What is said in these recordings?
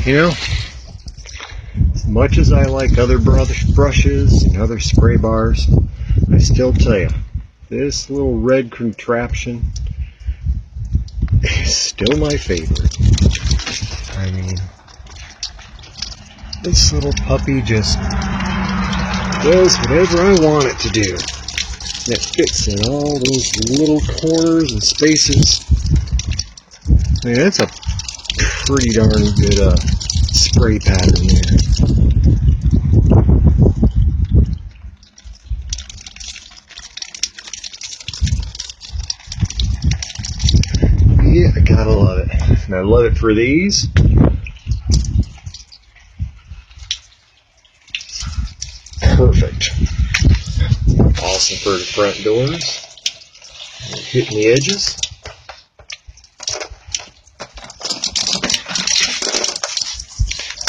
You know, as much as I like other brushes and other spray bars, I still tell you, this little red contraption is still my favorite. I mean, this little puppy just does whatever I want it to do. It fits in all those little corners and spaces. I mean, that's a pretty darn good spray pattern there. Yeah, I gotta love it. And I love it for these. Perfect. Awesome for the front doors. Hitting the edges.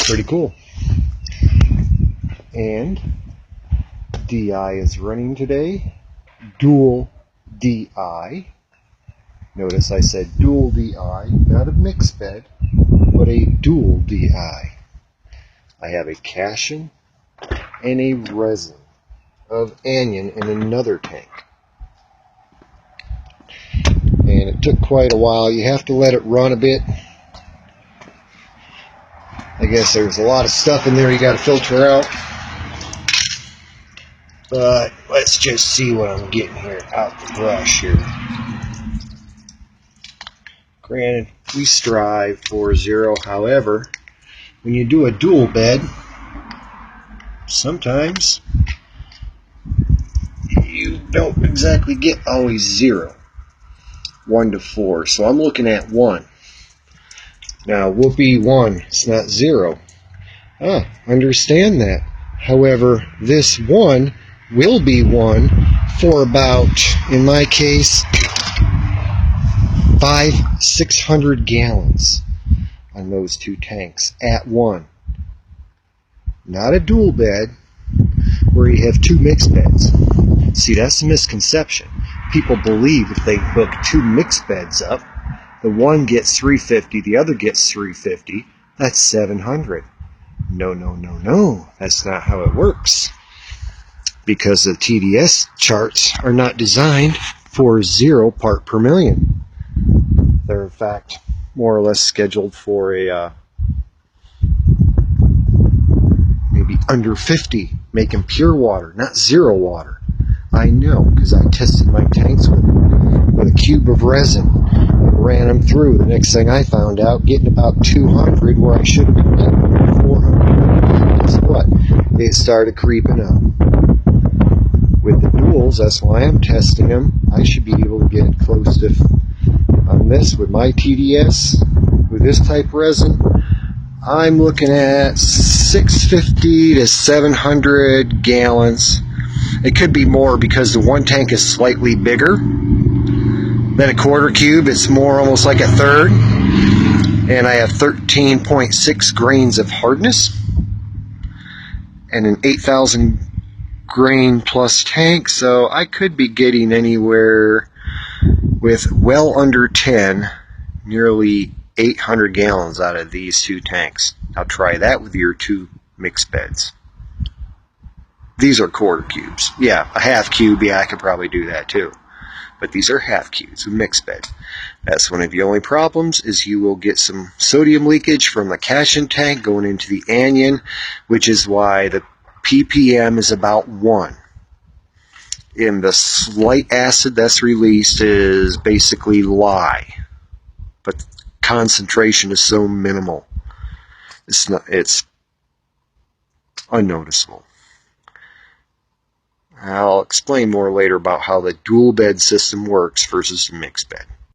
Pretty cool. And DI is running today. Dual DI. Notice I said dual DI, not a mixed bed, but a dual DI. I have a Cashin and a resin of anion in another tank. And it took quite a while. You have to let it run a bit. I guess there's a lot of stuff in there you got to filter out. But let's just see what I'm getting here out the brush here. Granted, we strive for 0. However, when you do a dual bed, sometimes you don't exactly get always 0. 1 to 4. So I'm looking at 1. Now, whoopee 1, it's not 0. Understand that. However, this 1 will be 1 for about, in my case, 600 gallons on those two tanks at 1. Not a dual bed where you have 2 mixed beds. See, that's a misconception. People believe if they hook 2 mixed beds up, the one gets 350, the other gets 350, that's 700. No, that's not how it works. Because the TDS charts are not designed for 0 part per million. They're in fact more or less scheduled for a maybe under 50, making pure water, not 0 water. I know, because I tested my tanks with a cube of resin and ran them through. The next thing I found out, getting about 200 where I should have been getting 400. Guess what? They started creeping up. With the duals, that's why I'm testing them. I should be able to get close to, on this with my TDS, with this type resin, I'm looking at 650 to 700 gallons. It could be more because the one tank is slightly bigger than a quarter cube. It's more almost like a third. And I have 13.6 grains of hardness and an 8,000 grain plus tank. So I could be getting anywhere with well under 10, nearly 800 gallons out of these 2 tanks. Now try that with your 2 mixed beds. These are quarter cubes. Yeah, a half cube, yeah, I could probably do that too. But these are half cubes, a mixed bed. That's one of the only problems, is you will get some sodium leakage from the Cashin tank going into the anion, which is why the ppm is about 1. And the slight acid that's released is basically lye. But the concentration is so minimal. It's unnoticeable. I'll explain more later about how the dual bed system works versus the mixed bed.